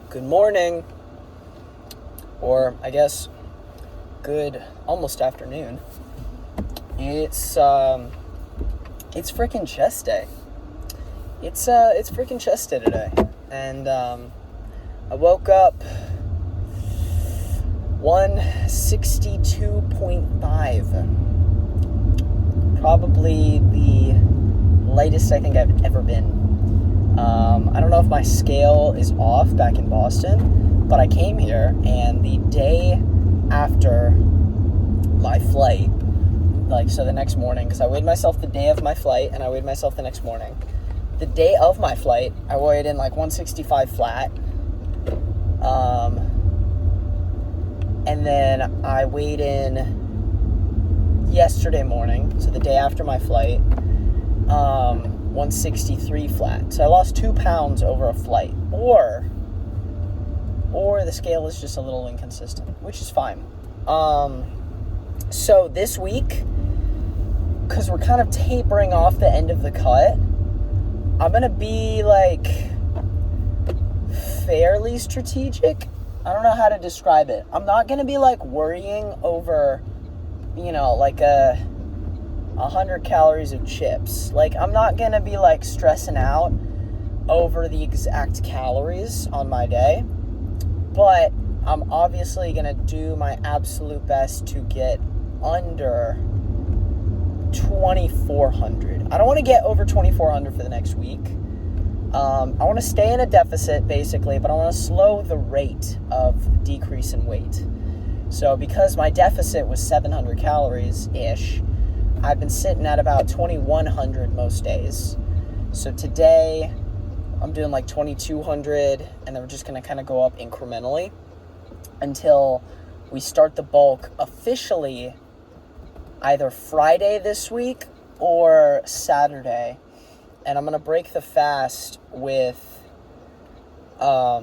good morning, or I guess good almost afternoon. It's freaking chest day. It's freaking chest day today, and I woke up 162.5, probably the lightest I think I've ever been. I don't know if my scale is off back in Boston, but I came here, and the day after my flight, so the next morning, because I weighed myself the day of my flight, and I weighed myself the next morning. The day of my flight, I weighed in 165 flat, and then I weighed in yesterday morning, so the day after my flight, 163 flat. So I lost 2 pounds over a flight, or the scale is just a little inconsistent, which is fine. So this week, because we're kind of tapering off the end of the cut, I'm going to be fairly strategic. I don't know how to describe it. I'm not going to be worrying over, 100 calories of chips. I'm not going to be stressing out over the exact calories on my day, but I'm obviously going to do my absolute best to get under 2,400. I don't want to get over 2,400 for the next week. I want to stay in a deficit, basically, but I want to slow the rate of decrease in weight. So because my deficit was 700 calories-ish, I've been sitting at about 2,100 most days. So today, I'm doing 2,200, and then we're just going to kind of go up incrementally until we start the bulk officially either Friday this week or Saturday. And I'm going to break the fast with, I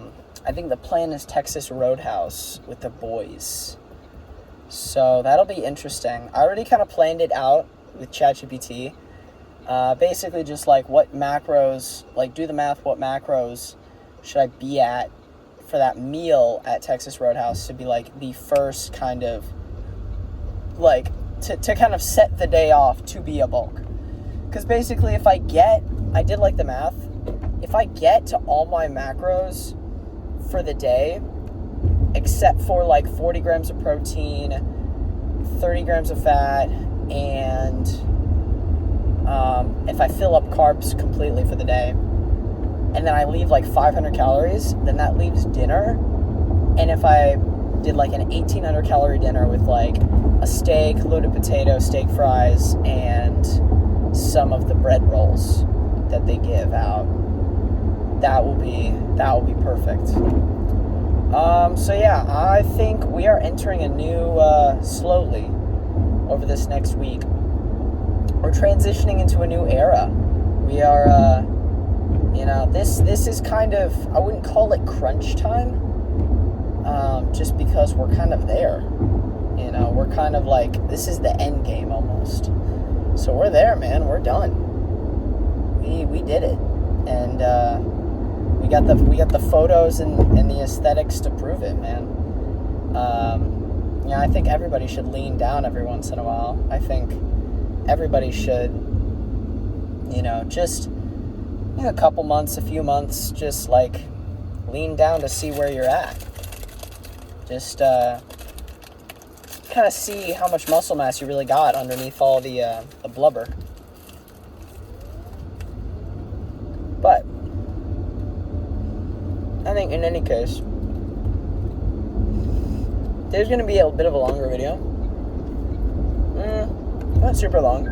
think the plan is Texas Roadhouse with the boys. So that'll be interesting. I already kind of planned it out with ChatGPT. Basically just what macros, do the math, what macros should I be at for that meal at Texas Roadhouse to be the first kind of, to kind of set the day off to be a bulk. Because basically I did the math, if I get to all my macros for the day, except for 40 grams of protein, 30 grams of fat, and if I fill up carbs completely for the day, and then I leave 500 calories, then that leaves dinner. And if I did an 1,800 calorie dinner with a steak, loaded potato, steak fries, and some of the bread rolls that they give out, that will be perfect. So yeah, I think we are entering a new, slowly, over this next week, we're transitioning into a new era. We are, this is kind of, I wouldn't call it crunch time, just because we're kind of there. We're kind of this is the end game almost. So we're there, man. We're done. We did it. And, we got the photos and the aesthetics to prove it, man. I think everybody should lean down every once in a while. I think everybody should, just a couple months, a few months, just lean down to see where you're at. Just kind of see how much muscle mass you really got underneath all the blubber. But I think in any case, there's going to be a bit of a longer video. Not super long.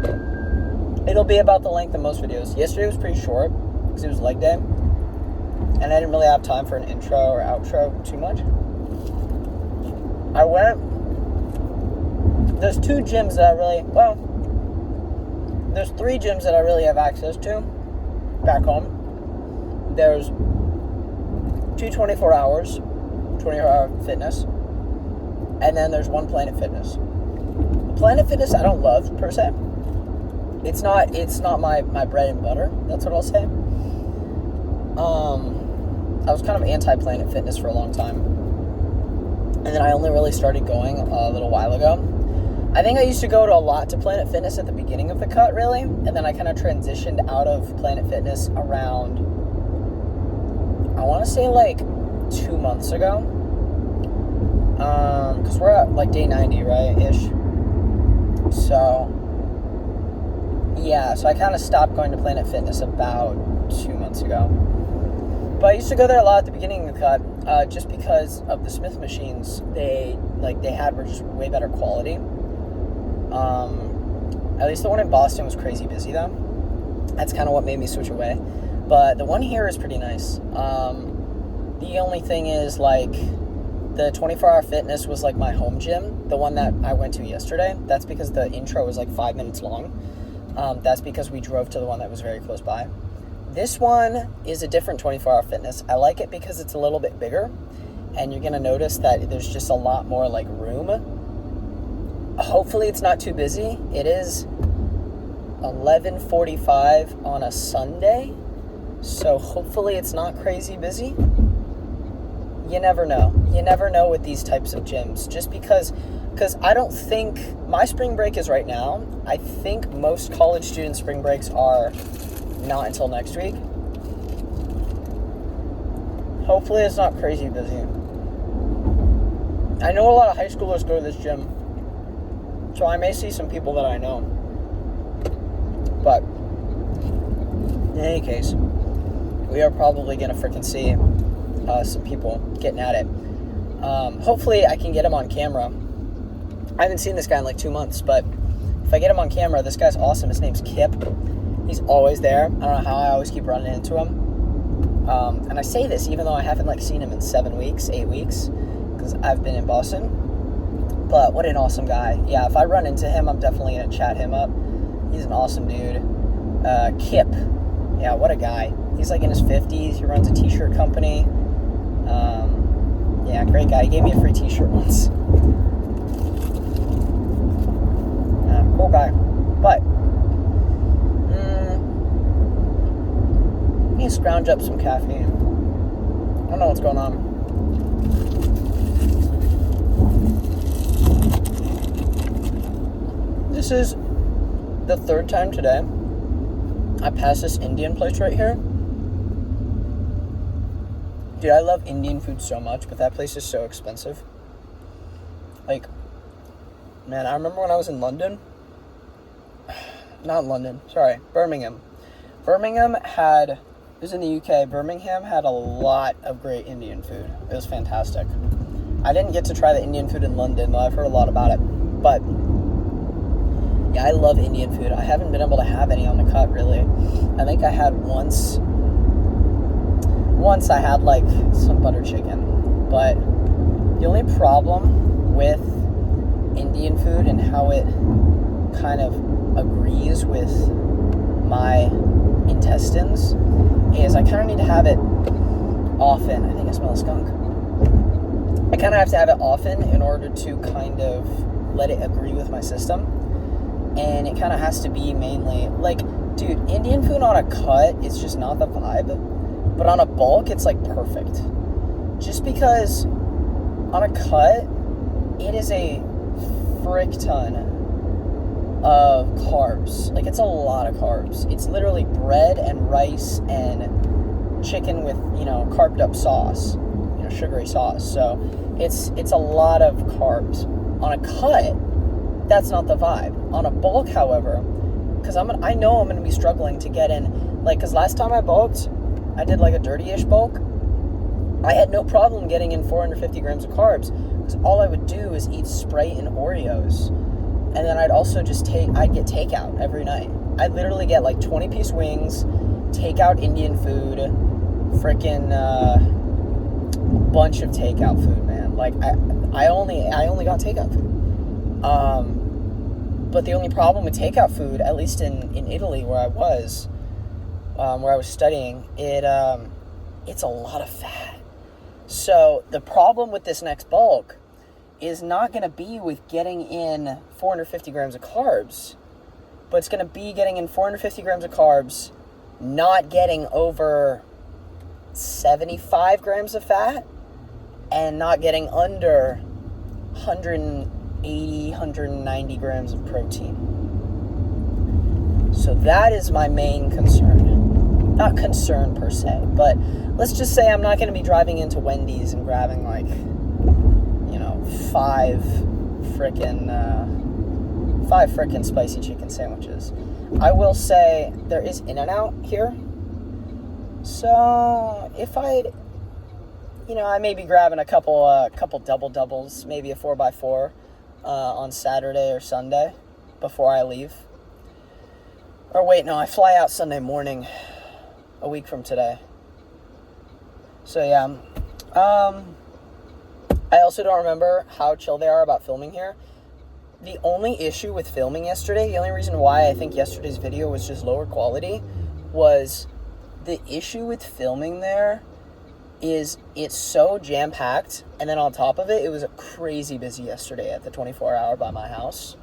It'll be about the length of most videos. Yesterday was pretty short because it was leg day, and I didn't really have time for an intro or outro too much. There's 2 gyms that there's 3 gyms that I really have access to back home. There's 2 24-hour fitness, and then there's one Planet Fitness. Planet Fitness I don't love per se. It's not my bread and butter, that's what I'll say. I was kind of anti-Planet Fitness for a long time. And then I only really started going a little while ago. I think I used to go to a lot to Planet Fitness at the beginning of the cut, really. And then I kind of transitioned out of Planet Fitness around, I want to say like 2 months ago. Because we're at like day 90, right, ish. So, yeah, so I kind of stopped going to Planet Fitness about 2 months ago. But I used to go there a lot at the beginning of the cut, just because of the Smith machines they had were just way better quality. At least the one in Boston was crazy busy though. That's kind of what made me switch away. But the one here is pretty nice. The only thing is, like, the 24-hour fitness was like my home gym, the one that I went to yesterday. That's because the intro was like 5 minutes long. That's because we drove to the one that was very close by. This one is a different 24-hour fitness. I like it because it's a little bit bigger, and you're going to notice that there's just a lot more like room. Hopefully it's not too busy. It is 11:45 on a Sunday, so hopefully it's not crazy busy. You never know. You never know with these types of gyms, just because I don't think my spring break is right now. I think most college student spring breaks are not until next week. Hopefully it's not crazy busy. I know a lot of high schoolers go to this gym, so I may see some people that I know. But in any case, we are probably going to freaking see some people getting at it. Hopefully I can get him on camera. I haven't seen this guy in like 2 months, but if I get him on camera, this guy's awesome. His name's Kip. He's always there. I don't know how I always keep running into him. And I say this even though I haven't like seen him in 7 weeks, 8 weeks, because I've been in Boston. But what an awesome guy. Yeah, if I run into him, I'm definitely going to chat him up. He's an awesome dude. Kip. Yeah, what a guy. He's like in his 50s. He runs a t-shirt company. Yeah, great guy. He gave me a free t-shirt once. Cool guy. But I need to scrounge up some caffeine. I don't know what's going on. This is the third time today I passed this Indian place right here. Dude, I love Indian food so much, but that place is so expensive. Like, man, I remember when I was in London. Not London, sorry, Birmingham. It was in the UK. Birmingham had a lot of great Indian food. It was fantastic. I didn't get to try the Indian food in London, though I've heard a lot about it. But yeah, I love Indian food. I haven't been able to have any on the cut, really. I think I had once I had like some butter chicken. But the only problem with Indian food and how it kind of agrees with my intestines is I kind of need to have it often. I think I smell a skunk. I kind of have to have it often in order to kind of let it agree with my system. And it kind of has to be mainly, like, dude, Indian food on a cut is just not the vibe. But on a bulk, it's, like, perfect. Just because on a cut, it is a frick ton of carbs. Like, it's a lot of carbs. It's literally bread and rice and chicken with, carved up sauce. Sugary sauce. So, it's a lot of carbs. On a cut, that's not the vibe. On a bulk, however, because I know I'm going to be struggling to get in, like, because last time I bulked, I did like a dirty-ish bulk. I had no problem getting in 450 grams of carbs, because all I would do is eat Sprite and Oreos, and then I'd also I'd get takeout every night. I'd literally get like 20-piece wings, takeout Indian food, frickin' bunch of takeout food, man. Like, I only got takeout food. But the only problem with takeout food, at least in Italy where I was studying, it's a lot of fat. So the problem with this next bulk is not going to be with getting in 450 grams of carbs, but it's going to be getting in 450 grams of carbs, not getting over 75 grams of fat and not getting under 180, 190 grams of protein. So that is my main concern. Not concern per se, but let's just say I'm not going to be driving into Wendy's and grabbing like, you know, five frickin' spicy chicken sandwiches. I will say there is In-N-Out here. So if I may be grabbing a couple double doubles, maybe a 4x4 on Saturday or Sunday before I leave. Or wait, no, I fly out Sunday morning, a week from today. So yeah, I also don't remember how chill they are about filming here. The only issue with filming yesterday, the only reason why I think yesterday's video was just lower quality, was the issue with filming there is it's so jam-packed, and then on top of it, it was crazy busy yesterday at the 24-hour by my house.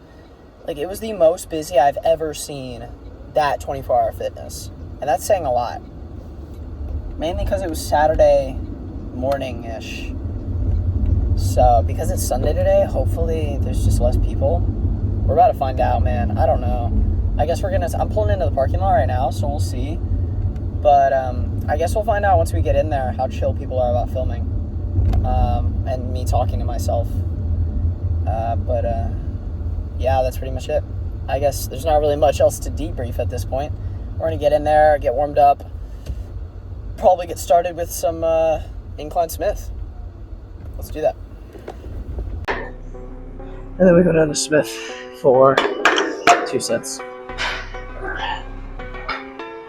Like, it was the most busy I've ever seen that 24-hour fitness, and that's saying a lot. Mainly because it was Saturday morning-ish. So, because it's Sunday today, hopefully there's just less people. We're about to find out, man. I don't know. I guess I'm pulling into the parking lot right now, so we'll see. But, I guess we'll find out once we get in there how chill people are about filming. And me talking to myself. Yeah, that's pretty much it. I guess there's not really much else to debrief at this point. We're going to get in there, get warmed up, probably get started with some incline Smith. Let's do that. And then we go down to Smith for 2 sets.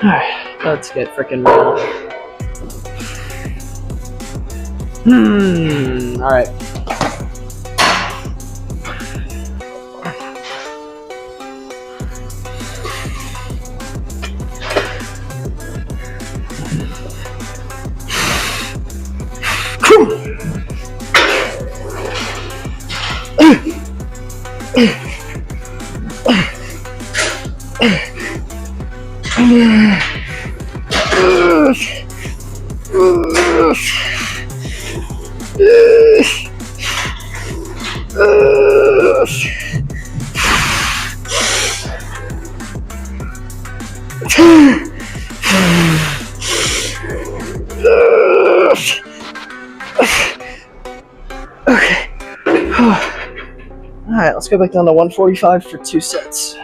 Alright, let's get freaking real. Alright. Okay. Alright, let's go back down to 145 for 2 sets.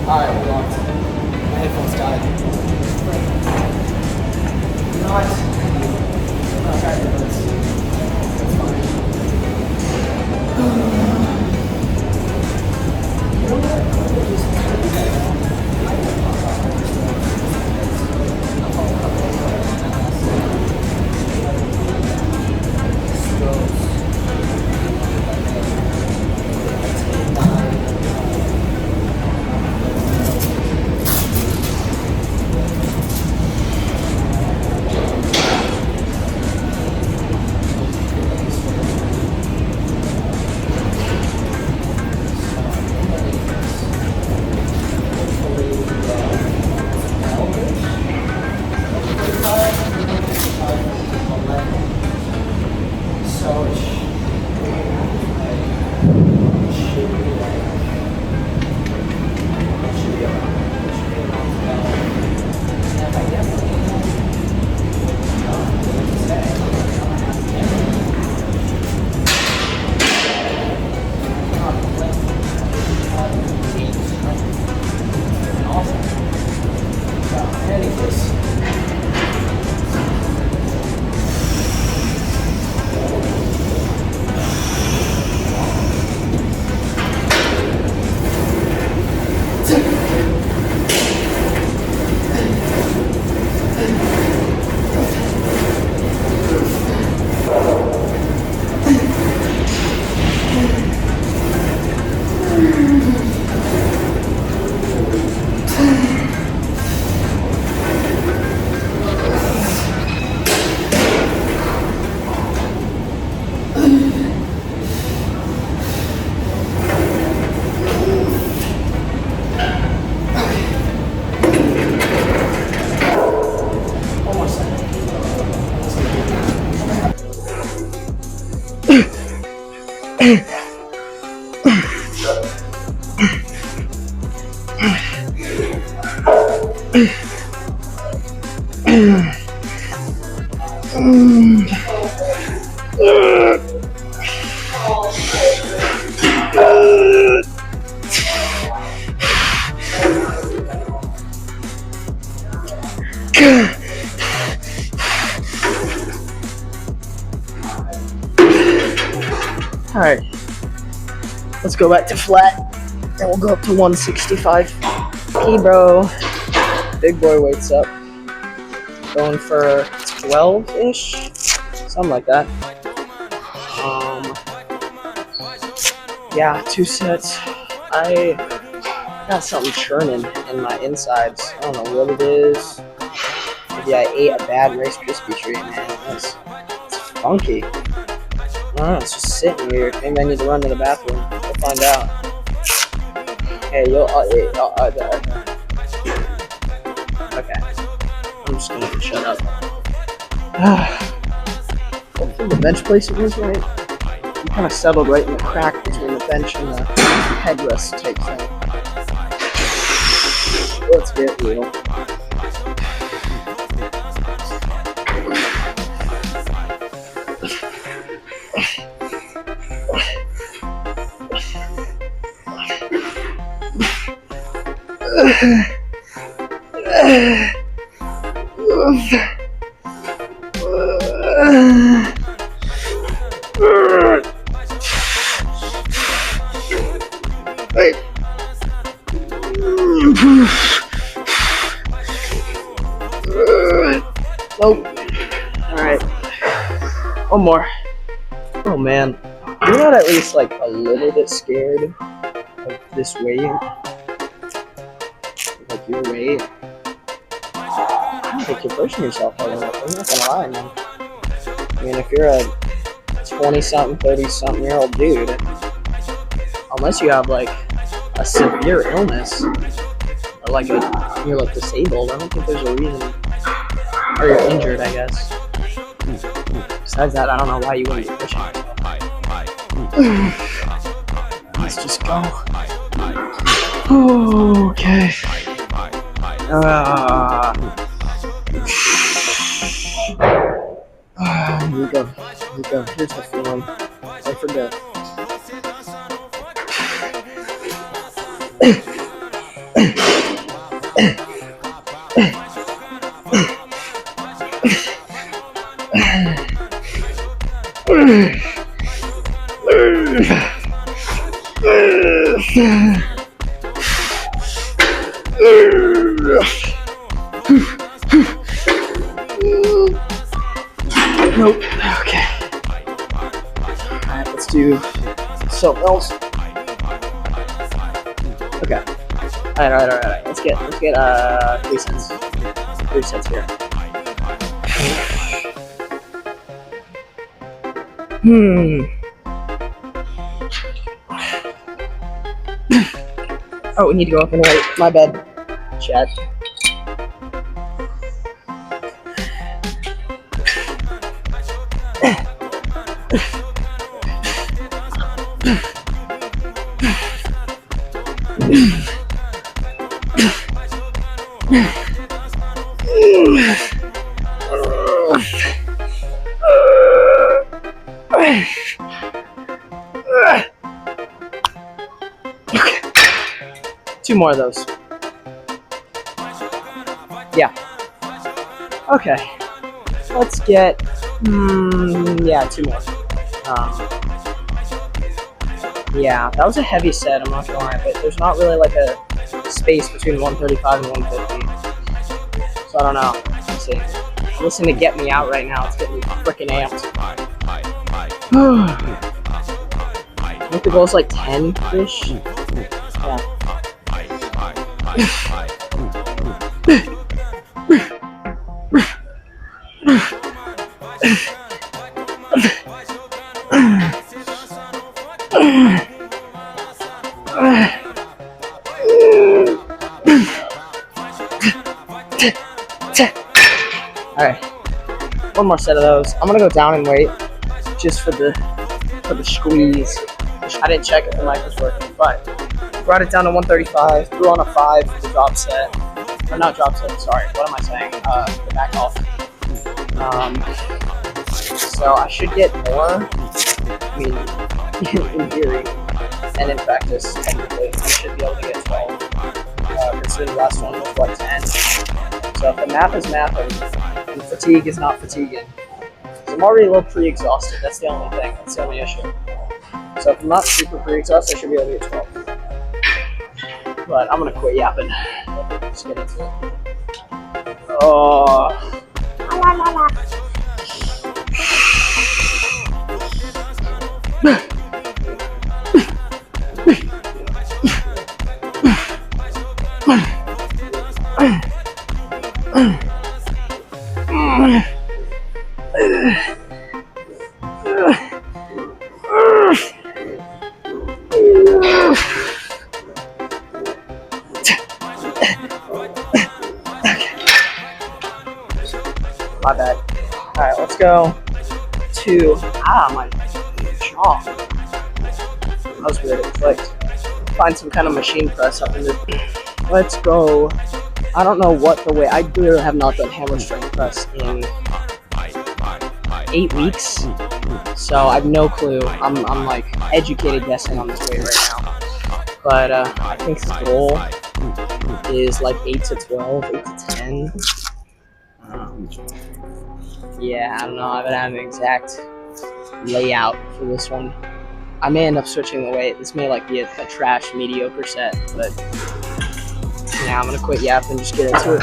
Alright, hold on. My headphones died. Nice. I'll try to do this. That's fine. Alright, let's go back to flat, and we'll go up to 165. Hey bro, big boy weights up. Going for 12-ish, something like that. Yeah, 2 sets. I got something churning in my insides. I don't know what it is. Maybe I ate a bad Rice Krispie treat, man. It's funky. I don't know, it's just sitting here. Maybe I need to run to the bathroom. We'll find out. Hey, okay. I'm just gonna shut up. Hopefully the bench placement was right. You kind of settled right in the crack between the bench and the headrest type thing. Let's get real. Nope. Alright. One more. Oh man. You're not at least like a little bit scared of this weight? Like your weight? I think you're pushing yourself hard enough. I'm not gonna lie, man. I mean, if you're a 20-something, 30-something year old dude, unless you have like a severe illness or like you're like disabled, I don't think there's a reason. Or you're injured, I guess. Besides that, I don't know why you wouldn't be pushing yourself. Let's just go. Okay. Here we go. Here we go. Here's the feeling. I forget. Nope. Okay. Alright, let's do something else. Okay. Alright. Let's get 3 sets. 3 sets here. Oh, we need to go up and wait. My bad. Chat. Okay. 2 more of those. Yeah. Okay. Let's get 2 more. Yeah, that was a heavy set, I'm not gonna lie, but there's not really like a space between 135 and 150. So I don't know. Let's see. Listen to Get Me Out right now, it's getting me freaking amped. I think the goal's like 10-ish. Yeah. Alright, 1 more set of those. I'm gonna go down and wait just for the squeeze. I didn't check if the mic was working, but brought it down to 135, threw on a 5 for the drop set. or not drop set, sorry, what am I saying? The back off. So I should get more, I mean, in theory, and in practice, technically, I should be able to get 12, considering the last one was like 10. So if the math is mathing, and fatigue is not fatiguing, I'm already a little pre-exhausted, that's the only thing, that's the only issue. So if I'm not super pre-exhausted, I should be able to get 12. But I'm gonna quit yapping. Let's get into it. Oh. My bad. Alright, let's go to my jaw. That was weird, it clicked. Find some kind of machine press up in the. Let's go. I don't know what the way. I literally have not done hammer strength press in 8 weeks. So I have no clue. I'm like educated guessing on this weight right now. But I think the goal is like 8 to 12, 8 to 10. Yeah, I don't know. I haven't had an exact layout for this one. I may end up switching the weight. This may like be a trash mediocre set, but yeah, I'm gonna quit yapping and just get into it.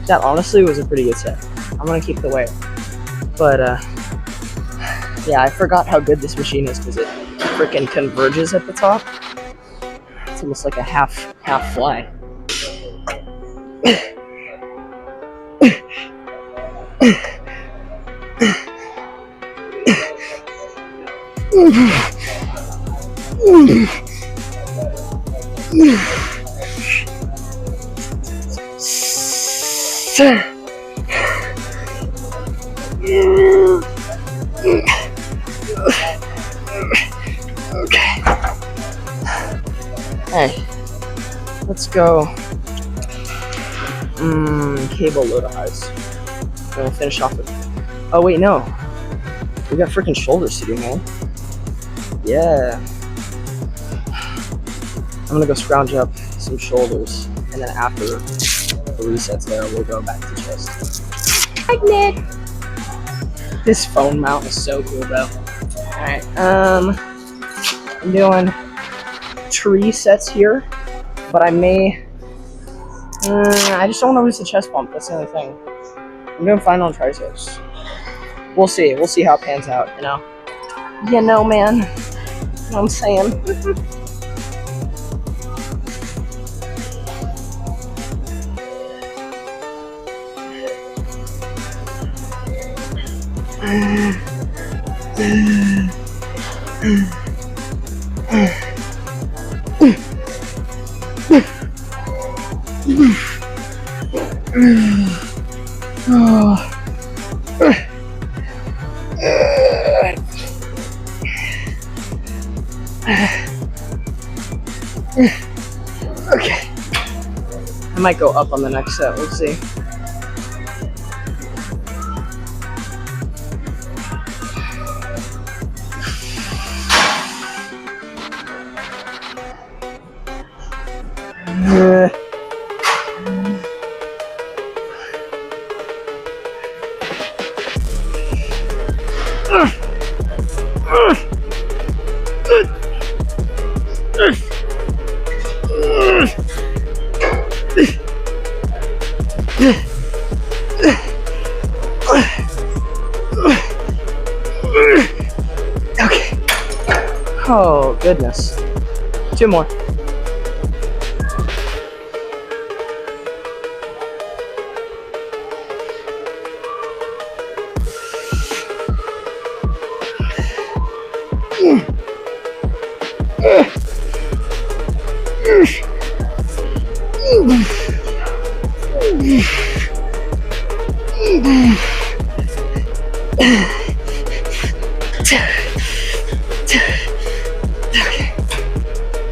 That honestly was a pretty good set. I'm gonna keep the weight. But yeah, I forgot how good this machine is because it freaking converges at the top. It's almost like a half fly. Okay. Hey, let's go. Cable load eyes. We'll finish off with. Oh wait, no. We got freaking shoulders to do, man. Yeah. I'm gonna go scrounge up some shoulders, and then after the resets there, we'll go back to chest. Hi, Nick. This phone mount is so cool, though. All right. I'm doing tree sets here, but I may. I just don't want to lose the chest bump. That's the other thing. I'm doing fine on triceps. We'll see. We'll see how it pans out. You know. You know, man. You know what I'm saying. Okay. I might go up on the next set. We'll see. Okay. Oh, goodness. 2 more.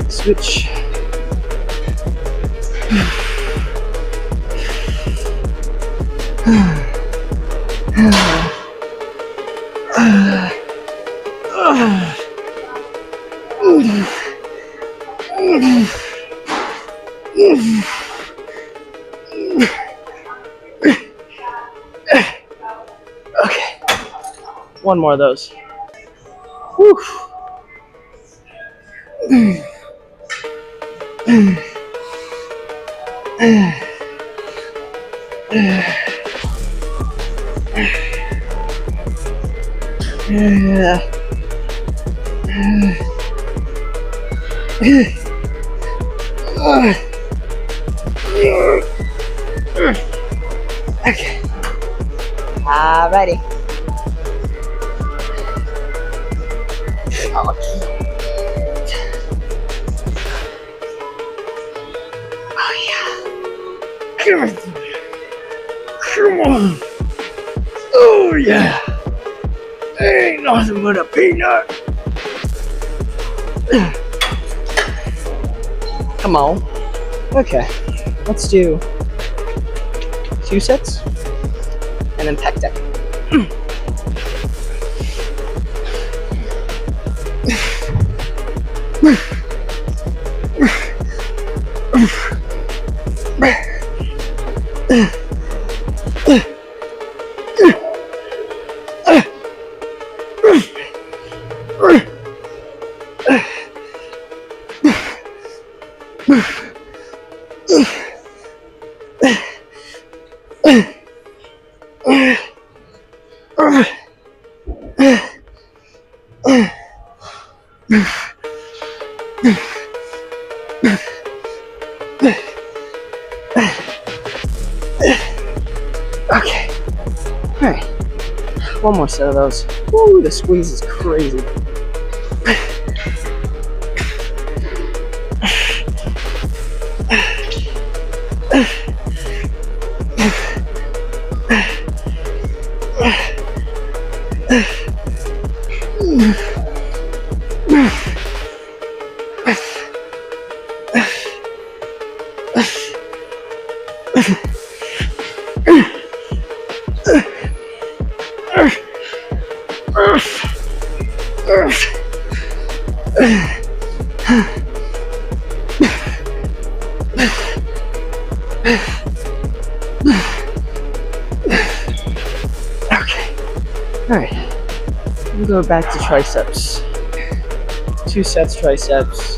Switch. Okay. 1 more of those. Whew. Okay. Alrighty. Oh yeah. Come on. Oh yeah. Ain't nothing but a peanut. Come on. Okay. Let's do 2 sets and then pec deck. Okay. Alright. 1 more set of those. Woo, the squeeze is crazy. Okay. Alright. We'll go back to triceps. 2 sets triceps.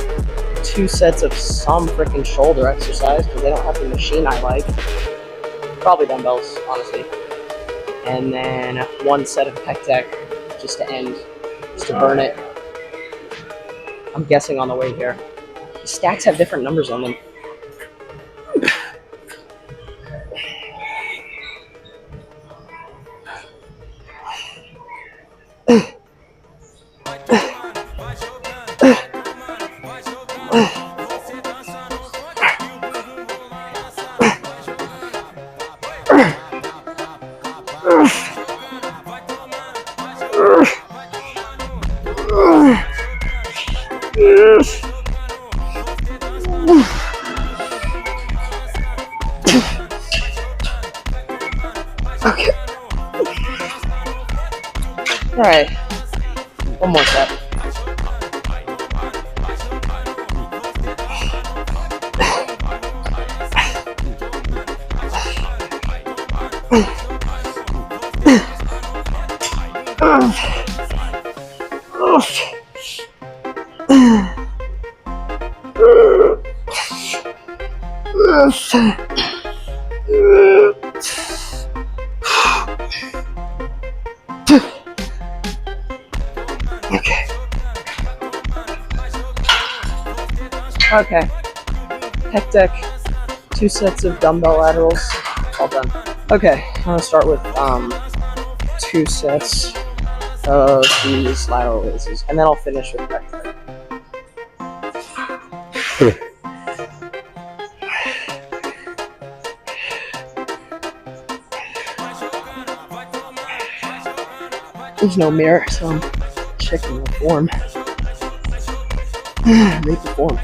2 sets of some freaking shoulder exercise because they don't have the machine I like. Probably dumbbells, honestly. And then 1 set of pec deck just to end, just to burn it. I'm guessing on the way here. The stacks have different numbers on them. Okay. Alright. 1 more set. Okay. Okay. Pec deck, 2 sets of dumbbell laterals, all done. Okay, I'm gonna start with 2 sets of these lateral raises, and then I'll finish with pec deck. There's no mirror, so I'm checking the form. Read the form.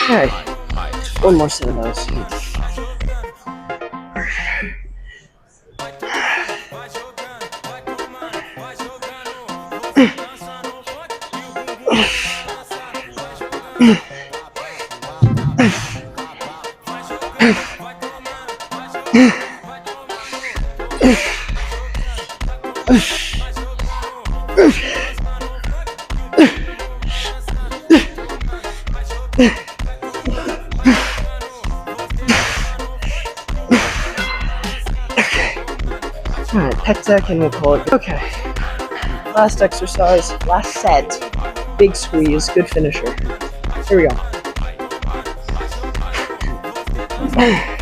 Okay. One more set of those. Alright, pec deck and we'll call it. Okay. Last exercise, last set. Big squeeze, good finisher. Here we go. Okay.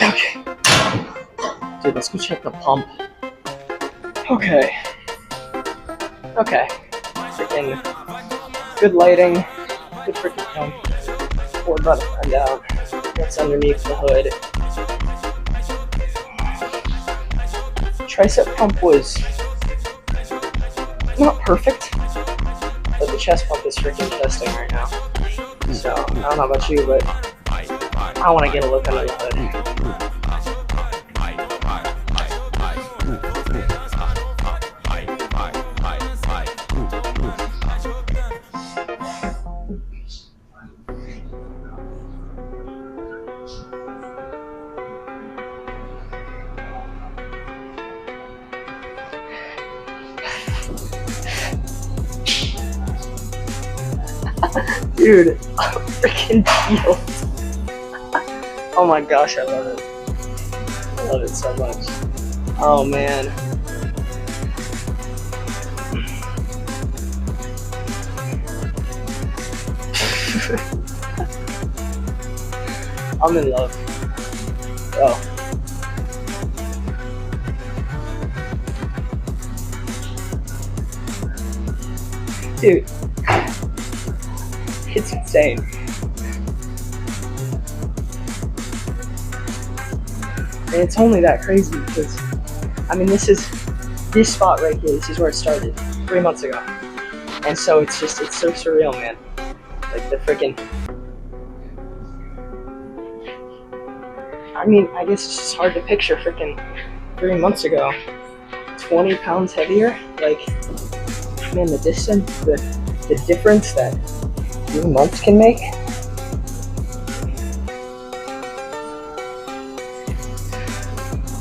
Okay. Dude, let's go check the pump. Okay. Okay. Freaking good lighting. Good freaking pump. Forward button and down. What's underneath the hood? Tricep pump was not perfect, but the chest pump is freaking testing right now. So, I don't know about you, but I want to get a look under the hood. Dude, I'm freaking peeled. Oh my gosh, I love it. I love it so much. Oh man. I'm in love. Bro. Dude. It's insane. And it's only that crazy because, I mean, this spot right here, this is where it started 3 months ago. And so it's so surreal, man. Like the freaking, I mean, I guess it's just hard to picture freaking 3 months ago, 20 pounds heavier. Like, man, the distance, the difference that 3 months can make.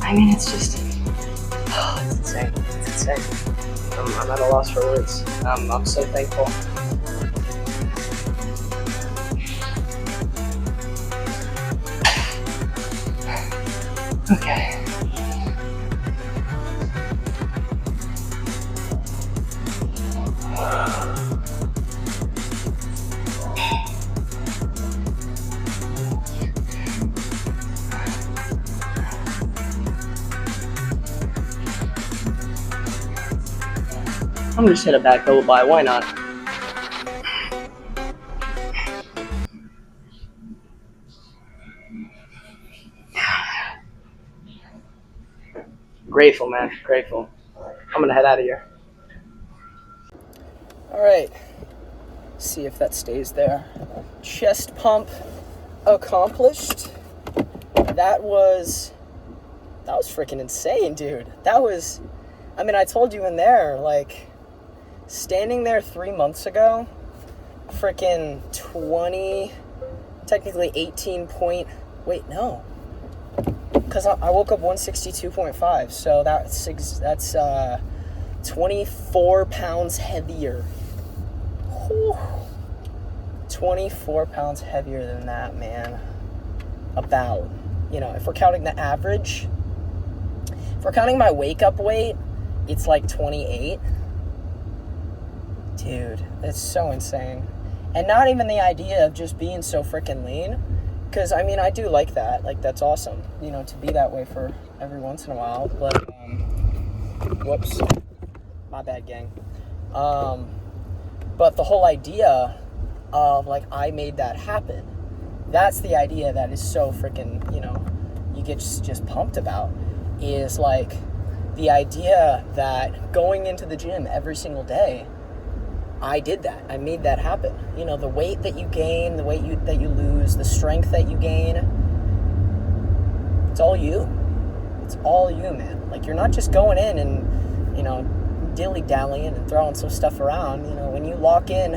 I mean, it's just, it's insane. It's insane. I'm at a loss for words. I'm so thankful. Okay. I'm just gonna back over by. Why not? grateful, man. Grateful. I'm gonna head out of here. All right. See if that stays there. Chest pump accomplished. That was freaking insane, dude. I told you in there, like, standing there 3 months ago, freaking because I woke up 162.5, so that's 24 pounds heavier. Whew. 24 pounds heavier than that, man. About, if we're counting the average, if we're counting my wake up weight, it's like 28. Dude, it's so insane. And not even the idea of just being so freaking lean, because I do like that. Like, that's awesome, to be that way for every once in a while. But whoops, my bad, gang. But the whole idea of, like, I made that happen, that's the idea that is so freaking, you get just pumped about, is like the idea that going into the gym every single day, I did that. I made that happen. The weight that you gain, the weight that you lose, the strength that you gain, it's all you. It's all you, man. Like, you're not just going in and, dilly-dallying and throwing some stuff around. When you lock in,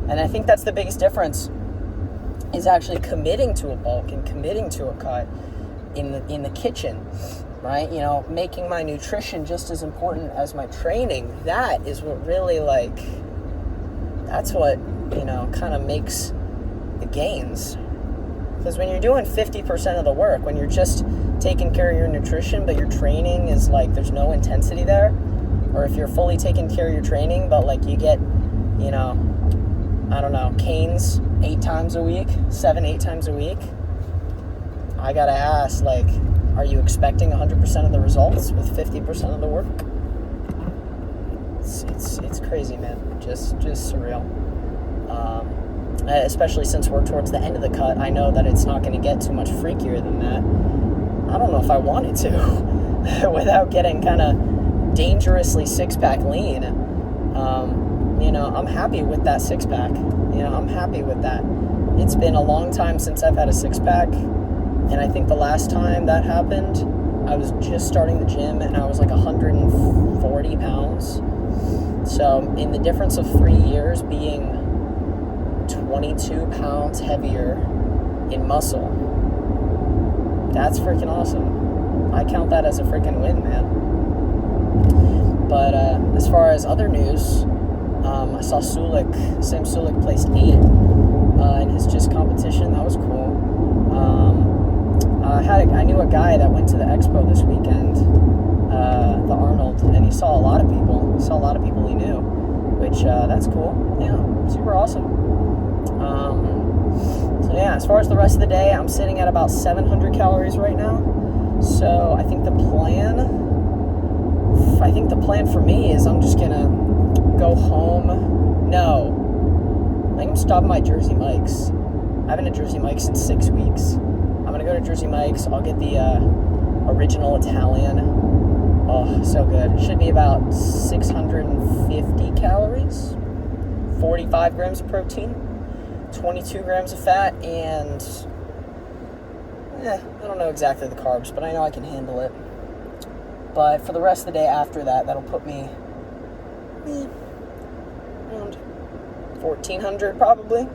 and I think that's the biggest difference, is actually committing to a bulk and committing to a cut in the kitchen, right? Making my nutrition just as important as my training. That is what really, like, that's what, kind of makes the gains. Because when you're doing 50% of the work, when you're just taking care of your nutrition, but your training is like, there's no intensity there, or if you're fully taking care of your training, but like you get, canes 8 times a week, 7-8 times a week, I gotta ask, like, are you expecting 100% of the results with 50% of the work? It's crazy, man. Just surreal. Especially since we're towards the end of the cut, I know that it's not going to get too much freakier than that. I don't know if I wanted to without getting kind of dangerously six-pack lean. I'm happy with that six-pack. I'm happy with that. It's been a long time since I've had a six-pack, and I think the last time that happened, I was just starting the gym, and I was like 140 pounds. So in the difference of 3 years, being 22 pounds heavier in muscle, that's freaking awesome. I count that as a freaking win, man. But as far as other news, I saw Sam Sulik placed 8 in his GYST competition. That was cool. I knew a guy that went to the expo this weekend, the Arnold, and he saw a lot of people. He saw a lot of people he knew, which that's cool. Yeah, super awesome. So yeah, as far as the rest of the day, I'm sitting at about 700 calories right now. So I think the plan for me is I'm just gonna go home. No, I think I'm stopping by Jersey Mike's. I haven't had Jersey Mike's in 6 weeks. I'm gonna go to Jersey Mike's. I'll get the original Italian. Oh, so good. Should be about 650 calories, 45 grams of protein, 22 grams of fat, and I don't know exactly the carbs, but I know I can handle it. But for the rest of the day after that, that'll put me around 1,400 probably.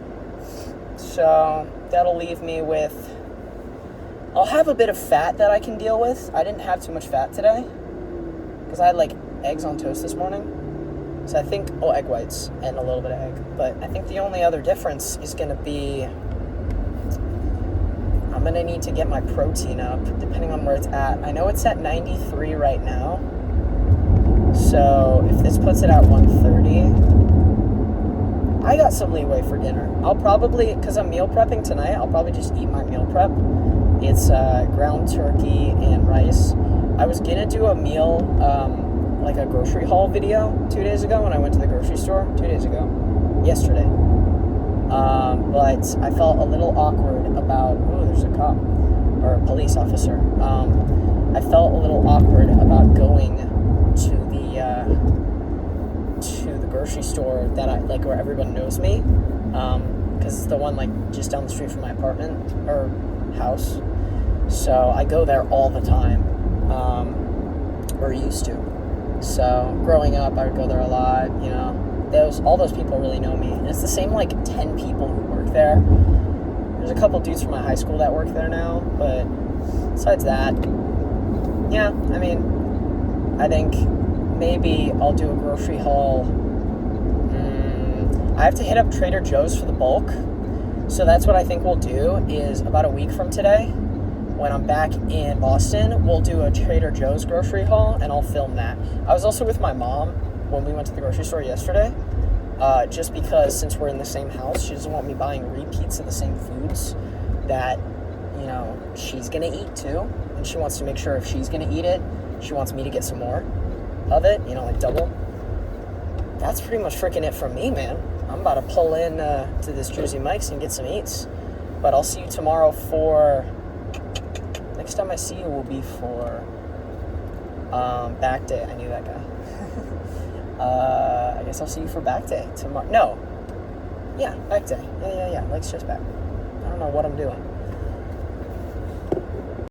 So that'll leave me with, I'll have a bit of fat that I can deal with. I didn't have too much fat today because I had like eggs on toast this morning. So I think, egg whites and a little bit of egg. But I think the only other difference is going to be, I'm going to need to get my protein up depending on where it's at. I know it's at 93 right now. So if this puts it at 130, I got some leeway for dinner. I'll probably, because I'm meal prepping tonight, I'll probably just eat my meal prep. It's ground turkey and rice. I was going to do a meal, like a grocery haul video 2 days ago when I went to the grocery store. 2 days ago. Yesterday. But I felt a little awkward about, there's a cop or a police officer. I felt a little awkward about going to the grocery store that I like, where everyone knows me, because it's the one like just down the street from my apartment or house. So I go there all the time, or used to. So growing up, I would go there a lot. You know, all those people really know me, and it's the same like 10 people who work there. There's a couple dudes from my high school that work there now, but besides that, yeah, I mean, I think maybe I'll do a grocery haul. I have to hit up Trader Joe's for the bulk, so that's what I think we'll do. Is about a week from today, when I'm back in Boston, we'll do a Trader Joe's grocery haul, and I'll film that. I was also with my mom when we went to the grocery store yesterday, just because since we're in the same house, she doesn't want me buying repeats of the same foods that, you know, she's gonna eat too, and she wants to make sure if she's gonna eat it, she wants me to get some more of it, you know, like double. That's pretty much freaking it from me, man. I'm about to pull in to this Jersey Mike's and get some eats. But I'll see you tomorrow for... Next time I see you will be for back day. I knew that guy. I guess I'll see you for back day tomorrow. No. Yeah, back day. Yeah. Mike's just back. I don't know what I'm doing.